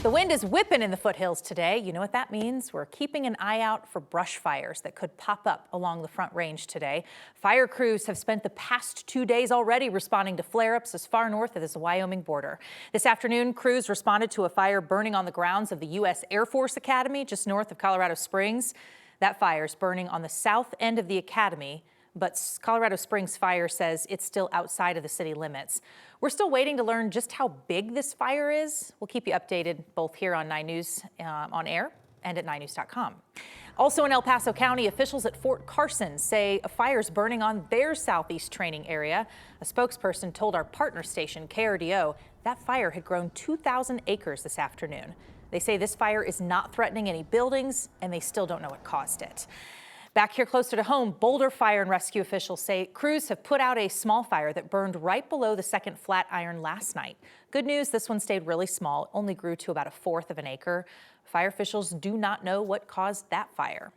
The wind is whipping in the foothills today. You know what that means? We're keeping an eye out for brush fires that could pop up along the Front Range today. Fire crews have spent the past 2 days already responding to flare-ups as far north as the Wyoming border. This afternoon, crews responded to a fire burning on the grounds of the U.S. Air Force Academy just north of Colorado Springs. That fire is burning on the south end of the academy, but Colorado Springs Fire says it's still outside of the city limits. We're still waiting to learn just how big this fire is. We'll keep you updated both here on 9 News on air and at 9news.com. Also in El Paso County, officials at Fort Carson say a fire is burning on their southeast training area. A spokesperson told our partner station, KRDO, that fire had grown 2,000 acres this afternoon. They say this fire is not threatening any buildings, and they still don't know what caused it. Back here closer to home, Boulder Fire and Rescue officials say crews have put out a small fire that burned right below the second Flatiron last night. Good news, this one stayed really small, only grew to about 1/4 of an acre. Fire officials do not know what caused that fire.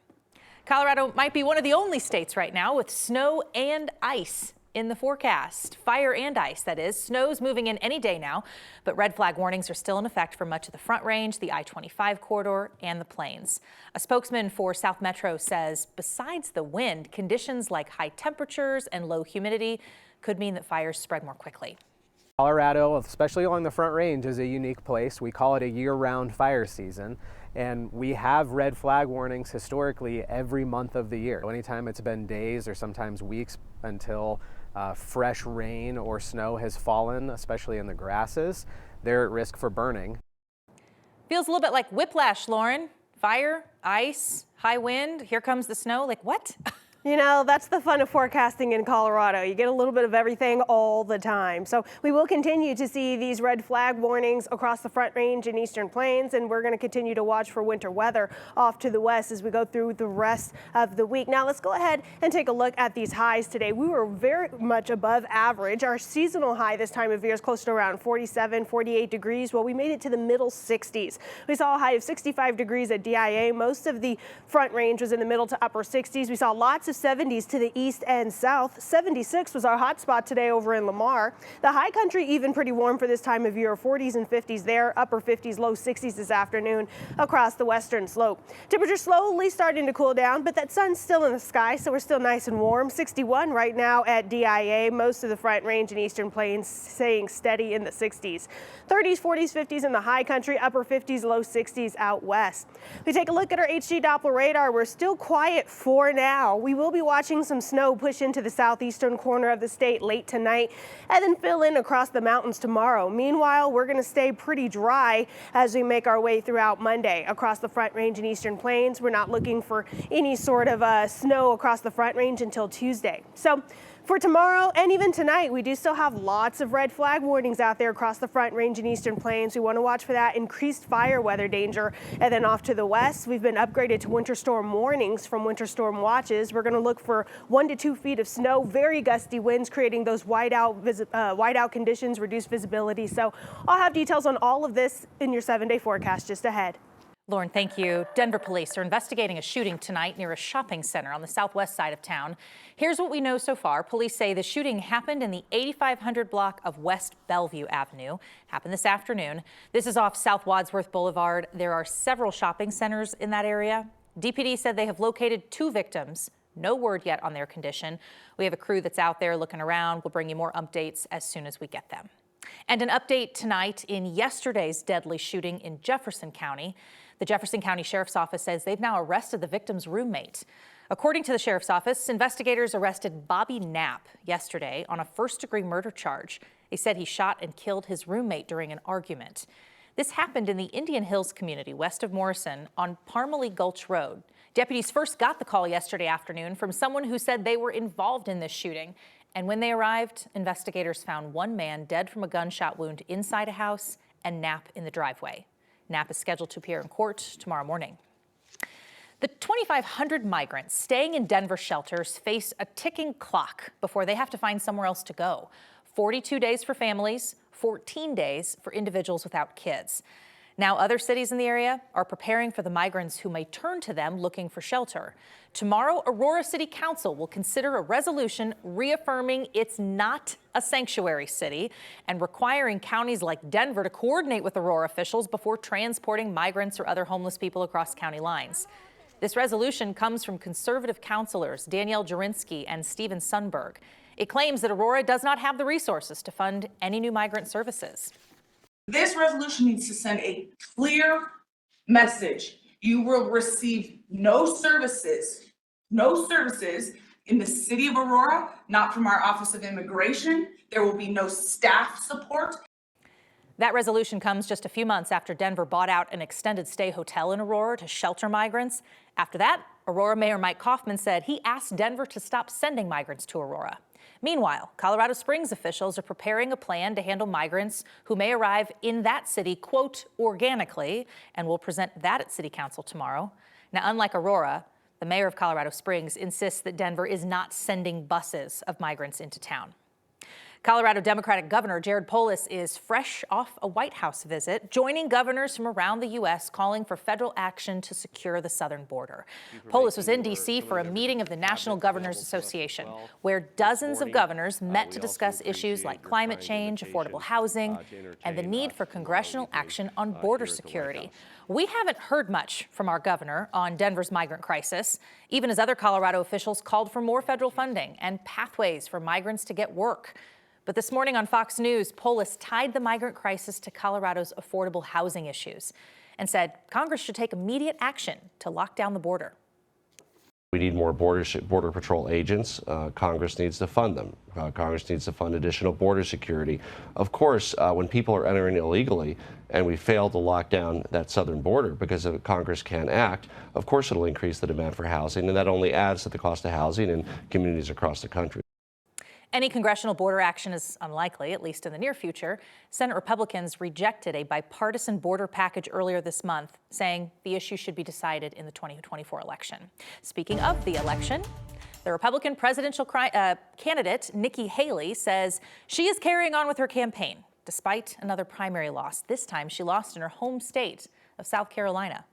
Colorado might be one of the only states right now with snow and ice in the forecast. Fire and ice, that is. Snow's moving in any day now, but red flag warnings are still in effect for much of the Front Range, the I-25 corridor, and the plains. A spokesman for South Metro says besides the wind, conditions like high temperatures and low humidity could mean that fires spread more quickly. Colorado, especially along the Front Range, is a unique place. We call it a year-round fire season, and we have red flag warnings historically every month of the year. Anytime it's been days or sometimes weeks until fresh rain or snow has fallen, especially in the grasses, they're at risk for burning. Feels a little bit like whiplash, Lauren. Fire, ice, high wind, here comes the snow. Like what? You know, that's the fun of forecasting in Colorado. You get a little bit of everything all the time. So we will continue to see these red flag warnings across the Front Range and Eastern Plains, and we're going to continue to watch for winter weather off to the west as we go through the rest of the week. Now let's go ahead and take a look at these highs today. We were very much above average. Our seasonal high this time of year is close to around 47, 48 degrees. Well, we made it to the middle 60s. We saw a high of 65 degrees at DIA. Most of the Front Range was in the middle to upper 60s. We saw lots of 70s to the east and south. 76 was our hot spot today over in Lamar. The high country even pretty warm for this time of year. 40s and 50s there, upper 50s, low 60s this afternoon across the western slope. Temperature slowly starting to cool down, but that sun's still in the sky, so we're still nice and warm. 61 right now at DIA. Most of the Front Range and Eastern Plains staying steady in the 60s. 30s, 40s, 50s in the high country, upper 50s, low 60s out west. We take a look at our HD Doppler radar. We're still quiet for now. We will be watching some snow push into the southeastern corner of the state late tonight and then fill in across the mountains tomorrow. Meanwhile, we're going to stay pretty dry as we make our way throughout Monday across the Front Range and Eastern Plains. We're not looking for any sort of snow across the Front Range until Tuesday. So for tomorrow and even tonight, we do still have lots of red flag warnings out there across the Front Range and Eastern Plains. We want to watch for that increased fire weather danger. And then off to the west, we've been upgraded to winter storm warnings from winter storm watches. We're going to look for 1 to 2 feet of snow, very gusty winds, creating those whiteout conditions, reduced visibility. So I'll have details on all of this in your 7-day forecast just ahead. Lauren, thank you. Denver police are investigating a shooting tonight near a shopping center on the southwest side of town. Here's what we know so far. Police say the shooting happened in the 8500 block of West Bellevue Avenue. Happened this afternoon. This is off South Wadsworth Boulevard. There are several shopping centers in that area. DPD said they have located 2 victims. No word yet on their condition. We have a crew that's out there looking around. We'll bring you more updates as soon as we get them. And an update tonight in yesterday's deadly shooting in Jefferson County. The Jefferson County Sheriff's Office says they've now arrested the victim's roommate. According to the Sheriff's Office, investigators arrested Bobby Knapp yesterday on a first-degree murder charge. They said he shot and killed his roommate during an argument. This happened in the Indian Hills community west of Morrison on Parmalee Gulch Road. Deputies first got the call yesterday afternoon from someone who said they were involved in this shooting. And when they arrived, investigators found one man dead from a gunshot wound inside a house and Knapp in the driveway. Knapp is scheduled to appear in court tomorrow morning. The 2,500 migrants staying in Denver shelters face a ticking clock before they have to find somewhere else to go. 42 days for families, 14 days for individuals without kids. Now, other cities in the area are preparing for the migrants who may turn to them looking for shelter. Tomorrow, Aurora City Council will consider a resolution reaffirming it's not a sanctuary city and requiring counties like Denver to coordinate with Aurora officials before transporting migrants or other homeless people across county lines. This resolution comes from conservative councilors Danielle Jurinsky and Stephen Sundberg. It claims that Aurora does not have the resources to fund any new migrant services. This resolution needs to send a clear message. You will receive no services in the city of Aurora, not from our Office of Immigration. There will be no staff support. That resolution comes just a few months after Denver bought out an extended stay hotel in Aurora to shelter migrants. After that, Aurora Mayor Mike Kaufman said he asked Denver to stop sending migrants to Aurora. Meanwhile, Colorado Springs officials are preparing a plan to handle migrants who may arrive in that city, quote, organically, and will present that at City Council tomorrow. Now, unlike Aurora, the mayor of Colorado Springs insists that Denver is not sending buses of migrants into town. Colorado Democratic Governor Jared Polis is fresh off a White House visit, joining governors from around the U.S. calling for federal action to secure the southern border. Polis was in D.C. for a meeting of the National Governors Association, where dozens of governors met to discuss issues like climate change, affordable housing, and the need for congressional action on border security. We haven't heard much from our governor on Denver's migrant crisis, even as other Colorado officials called for more federal funding and pathways for migrants to get work. But this morning on Fox News, Polis tied the migrant crisis to Colorado's affordable housing issues and said Congress should take immediate action to lock down the border. We need more Border Patrol agents. Congress needs to fund them. Congress needs to fund additional border security. Of course, when people are entering illegally and we fail to lock down that southern border because Congress can't act, of course it'll increase the demand for housing, and that only adds to the cost of housing in communities across the country. Any congressional border action is unlikely, at least in the near future. Senate Republicans rejected a bipartisan border package earlier this month, saying the issue should be decided in the 2024 election. Speaking of the election, the Republican presidential candidate, Nikki Haley, says she is carrying on with her campaign, despite another primary loss. This time, she lost in her home state of South Carolina.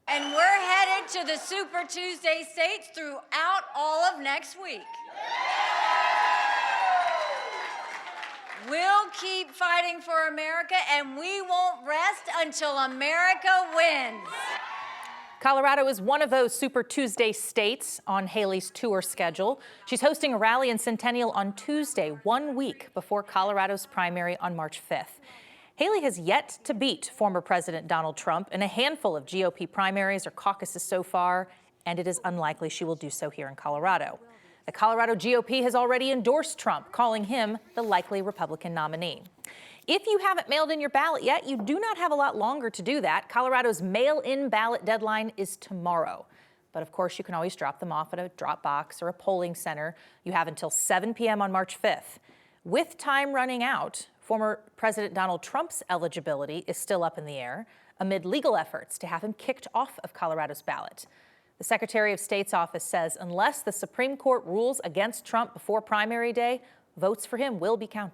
And we're headed to the Super Tuesday states throughout all of next week. We'll keep fighting for America, and we won't rest until America wins. Colorado is one of those Super Tuesday states on Haley's tour schedule. She's hosting a rally in Centennial on Tuesday, 1 week before Colorado's primary on March 5th. Haley has yet to beat former President Donald Trump in a handful of GOP primaries or caucuses so far, and it is unlikely she will do so here in Colorado. The Colorado GOP has already endorsed Trump, calling him the likely Republican nominee. If you haven't mailed in your ballot yet, you do not have a lot longer to do that. Colorado's mail-in ballot deadline is tomorrow. But of course, you can always drop them off at a drop box or a polling center. You have until 7 p.m. on March 5th. With time running out, former President Donald Trump's eligibility is still up in the air amid legal efforts to have him kicked off of Colorado's ballot. The Secretary of State's office says unless the Supreme Court rules against Trump before primary day, votes for him will be counted.